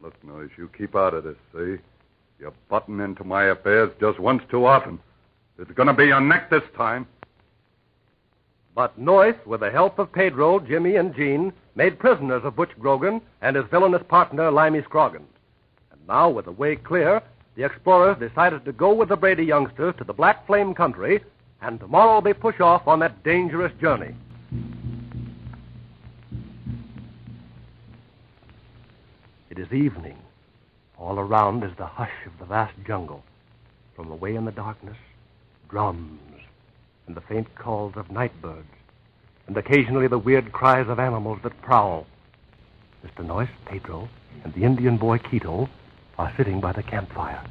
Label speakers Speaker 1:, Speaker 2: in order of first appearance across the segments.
Speaker 1: Look, Noyes, you keep out of this, see? You're butting into my affairs just once too often. It's going to be your neck this time.
Speaker 2: But Noyes, with the help of Pedro, Jimmy, and Jean, made prisoners of Butch Grogan and his villainous partner, Limey Scroggins. And now, with the way clear, the explorers decided to go with the Brady youngsters to the Black Flame country, and tomorrow they push off on that dangerous journey. It is evening. All around is the hush of the vast jungle. From away in the darkness, drums and the faint calls of night birds, and occasionally the weird cries of animals that prowl. Mr. Noyes, Pedro, and the Indian boy Quito are sitting by the campfire.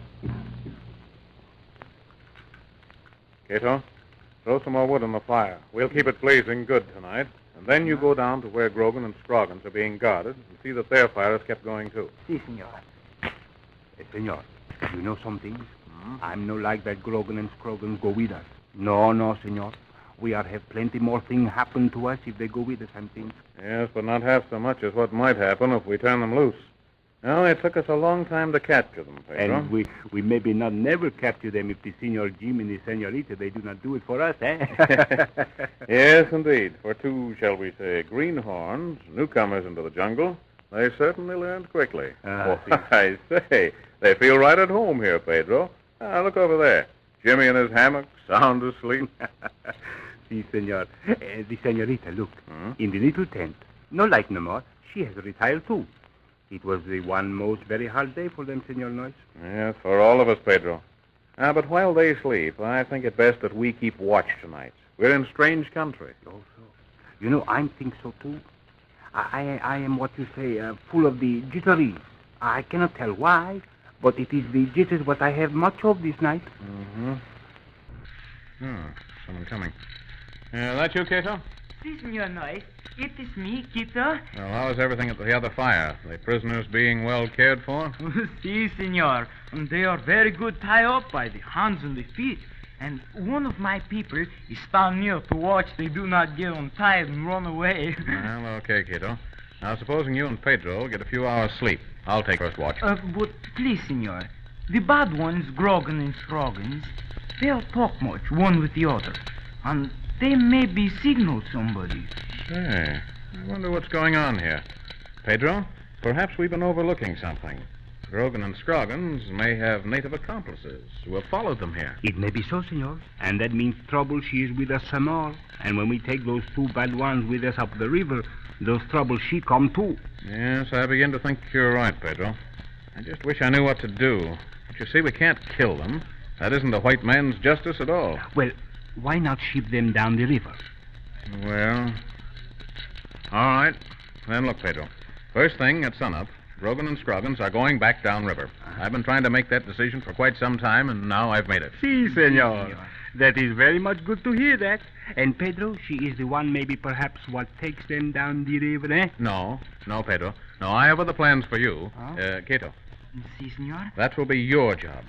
Speaker 3: Cato, throw some more wood on the fire. We'll keep it blazing good tonight. And then you go down to where Grogan and Scroggins are being guarded and see that their fire is kept going, too.
Speaker 4: Si, senor. Senor, you know something? I'm no like that Grogan and Scroggins go with us. No, senor. We are have plenty more things happen to us if they go with us, I think.
Speaker 3: Yes, but not half so much as what might happen if we turn them loose. No, it took us a long time to capture them, Pedro.
Speaker 4: And we maybe not never capture them if the Senor Jim and the Senorita, they do not do it for us, eh?
Speaker 3: Yes, indeed. For two, shall we say, greenhorns, newcomers into the jungle, they certainly learned quickly. I say, they feel right at home here, Pedro. Look over there. Jimmy in his hammock, sound asleep.
Speaker 4: Si, senor. The Senorita, look, in the little tent. No light no more. She has retired, too. It was the one most very hard day for them, Senor Noyes.
Speaker 3: Yes, for all of us, Pedro. But while they sleep, I think it best that we keep watch tonight. We're in strange country.
Speaker 4: Oh, so. You know, I think so, too. I am, what you say, full of the jitteries. I cannot tell why, but it is the jitters what I have much of this night.
Speaker 3: Someone coming. That you, Cato?
Speaker 5: Si, Senor Noyes. It is me, Quito.
Speaker 3: Well, how is everything at the other fire? The prisoners being well cared for?
Speaker 5: Si, senor. They are very good tied up by the hands and the feet. And one of my people is stand near to watch they do not get untied and run away.
Speaker 3: Well, okay, Cato. Now, supposing you and Pedro get a few hours' sleep, I'll take first watch.
Speaker 5: But please, senor, the bad ones, Grogan and Scroggins, they'll talk much one with the other. And they maybe signal somebody.
Speaker 3: Say, I wonder what's going on here. Pedro, perhaps we've been overlooking something. Grogan and Scroggins may have native accomplices who have followed them here.
Speaker 4: It may be so, senor. And that means trouble she is with us some more. And when we take those two bad ones with us up the river, those troubles she come too.
Speaker 3: Yes, I begin to think you're right, Pedro. I just wish I knew what to do. But you see, we can't kill them. That isn't a white man's justice at all.
Speaker 4: Well, why not ship them down the river?
Speaker 3: Well, all right. Then look, Pedro. First thing at sunup, Grogan and Scroggins are going back downriver. I've been trying to make that decision for quite some time, and now I've made it.
Speaker 4: Si, senor. That is very much good to hear that. And Pedro, she is the one maybe perhaps what takes them down the river, eh?
Speaker 3: No, Pedro. No, I have other plans for you. Cato.
Speaker 5: Si, senor.
Speaker 3: That will be your job.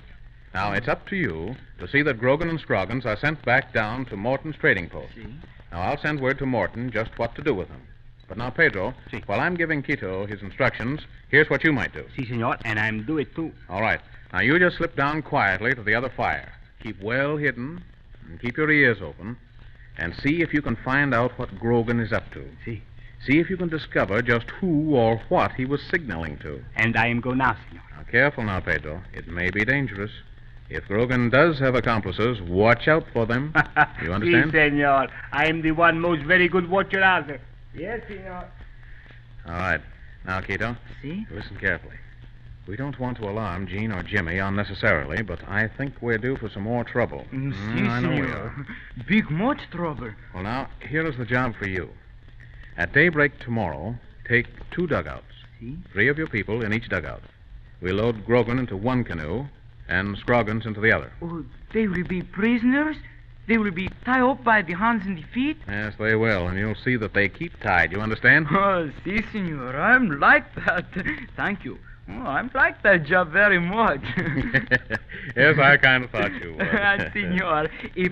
Speaker 3: Now, it's up to you to see that Grogan and Scroggins are sent back down to Morton's trading post.
Speaker 5: Si.
Speaker 3: Now, I'll send word to Morton just what to do with them. But now, Pedro,
Speaker 4: Si.
Speaker 3: while I'm giving Quito his instructions, here's what you might do.
Speaker 4: Si, senor, and I'm do it too.
Speaker 3: All right. Now, you just slip down quietly to the other fire. Keep well hidden, and keep your ears open, and see if you can find out what Grogan is up to.
Speaker 4: Si.
Speaker 3: See if you can discover just who or what he was signaling to.
Speaker 4: And I am go now, senor.
Speaker 3: Now, careful now, Pedro. It may be dangerous. If Grogan does have accomplices, watch out for them. You understand?
Speaker 4: Si, senor. I am the one most very good watcher out there. Yes, senor.
Speaker 3: All right. Now, Quito,
Speaker 5: Si?
Speaker 3: listen carefully. We don't want to alarm Jean or Jimmy unnecessarily, but I think we're due for some more trouble.
Speaker 5: Si,
Speaker 3: I know we
Speaker 5: senor.
Speaker 3: are.
Speaker 5: Big much trouble.
Speaker 3: Well, now, here is the job for you. At daybreak tomorrow, take 2 dugouts.
Speaker 5: Si?
Speaker 3: 3 of your people in each dugout. We'll load Grogan into one canoe and Scroggins into the other.
Speaker 5: Oh, they will be prisoners? They will be tied up by the hands and the feet?
Speaker 3: Yes, they will, and you'll see that they keep tied. You understand?
Speaker 5: Oh, si, senor. I'm like that. Thank you. Oh, I'm like that job very much.
Speaker 3: Yes, I kind of thought you would.
Speaker 5: Senor, if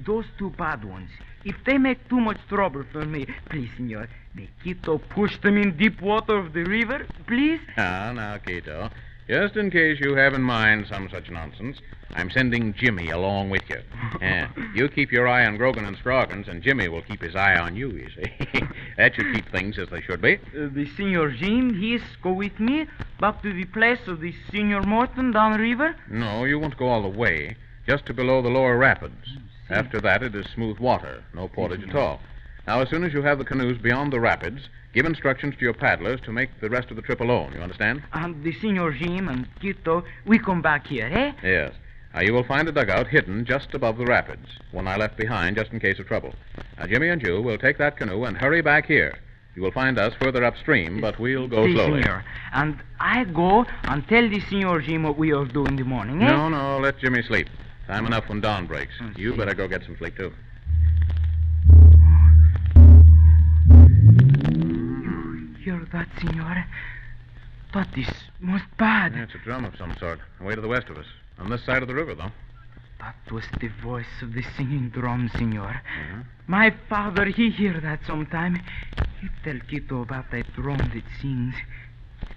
Speaker 5: those 2 bad ones, if they make too much trouble for me, please, senor, may Quito push them in deep water of the river, please?
Speaker 3: Now, Quito, just in case you have in mind some such nonsense, I'm sending Jimmy along with you. You keep your eye on Grogan and Scroggins, and Jimmy will keep his eye on you see. That should keep things as they should be.
Speaker 5: The Senor Jim, he's go with me back to the place of the Senor Morton down the river?
Speaker 3: No, you won't go all the way, just to below the lower rapids. After that, it is smooth water, no portage at all. Now, as soon as you have the canoes beyond the rapids, give instructions to your paddlers to make the rest of the trip alone, you understand?
Speaker 5: And the Senor Jim and Quito, we come back here, eh?
Speaker 3: Yes. Now, you will find a dugout hidden just above the rapids, one I left behind just in case of trouble. Now, Jimmy and you will take that canoe and hurry back here. You will find us further upstream, but we'll go slowly.
Speaker 5: Senor. And I go and tell the Senor Jim what we are doing in the morning, eh?
Speaker 3: No, let Jimmy sleep. Time enough when dawn breaks. You better go get some sleep, too.
Speaker 5: You hear that, senor? That is most bad.
Speaker 3: Yeah, it's a drum of some sort, away to the west of us. On this side of the river, though.
Speaker 5: That was the voice of the singing drum, senor. My father, he hear that sometime. He tell Quito about that drum that sings.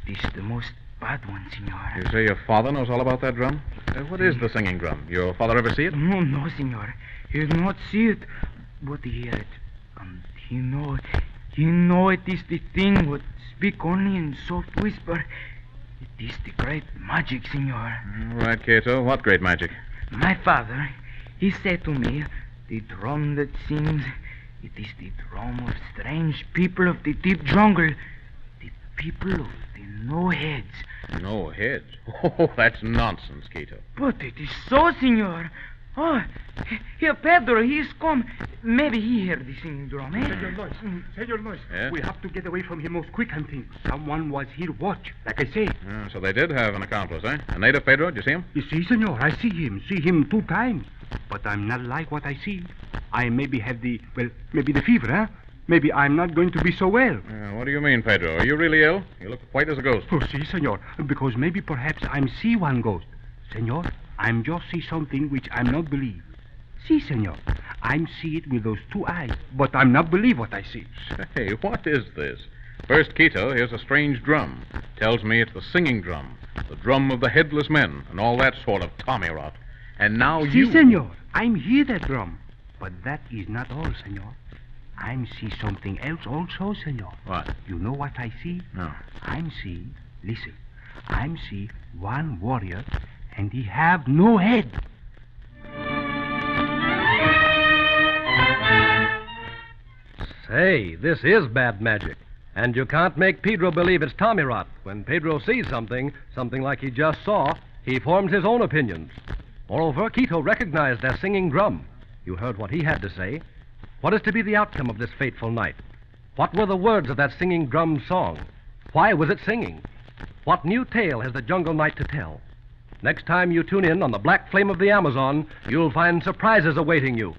Speaker 5: It is the most bad one, senor.
Speaker 3: You say your father knows all about that drum? What is the singing drum? Your father ever see it?
Speaker 5: No, senor. He did not see it, but he hear it. And he know it is the thing what speak only in soft whisper. It is the great magic, senor.
Speaker 3: All right, Cato. What great magic?
Speaker 5: My father, he said to me, the drum that sings, it is the drum of strange people of the deep jungle. The people of the no heads.
Speaker 3: No heads? Oh, that's nonsense, Cato.
Speaker 5: But it is so, senor. Oh, here, Pedro, he's come. Maybe he heard the singing drum, eh?
Speaker 4: Senor Noyes.
Speaker 3: Yeah?
Speaker 4: We have to get away from him most quick, I think. Someone was here watch, like I say.
Speaker 3: So they did have an accomplice, eh? A native, Pedro? Did you see him?
Speaker 4: You see, senor, I see him 2 times. But I'm not like what I see. I maybe have maybe the fever, huh? Maybe I'm not going to be so well.
Speaker 3: What do you mean, Pedro? Are you really ill? You look white as a ghost.
Speaker 4: Oh, see, senor, because maybe perhaps I'm see one ghost. Senor, I'm just see something which I'm not believe. See, senor, I'm see it with those 2 eyes, but I'm not believe what I see.
Speaker 3: Hey, what is this? First, Quito, here's a strange drum. Tells me it's the singing drum, the drum of the headless men, and all that sort of tommy rot. And now you...
Speaker 4: See, senor, I'm hear that drum. But that is not all, senor. I'm see something else also, senor.
Speaker 3: What?
Speaker 4: You know what I see?
Speaker 3: No.
Speaker 4: I'm see, listen, I'm see one warrior, and he have no head.
Speaker 2: Say, this is bad magic. And you can't make Pedro believe it's Tommy rot. When Pedro sees something like he just saw, he forms his own opinions. Moreover, Quito recognized that singing drum. You heard what he had to say. What is to be the outcome of this fateful night? What were the words of that singing drum song? Why was it singing? What new tale has the jungle night to tell? Next time you tune in on the Black Flame of the Amazon, you'll find surprises awaiting you.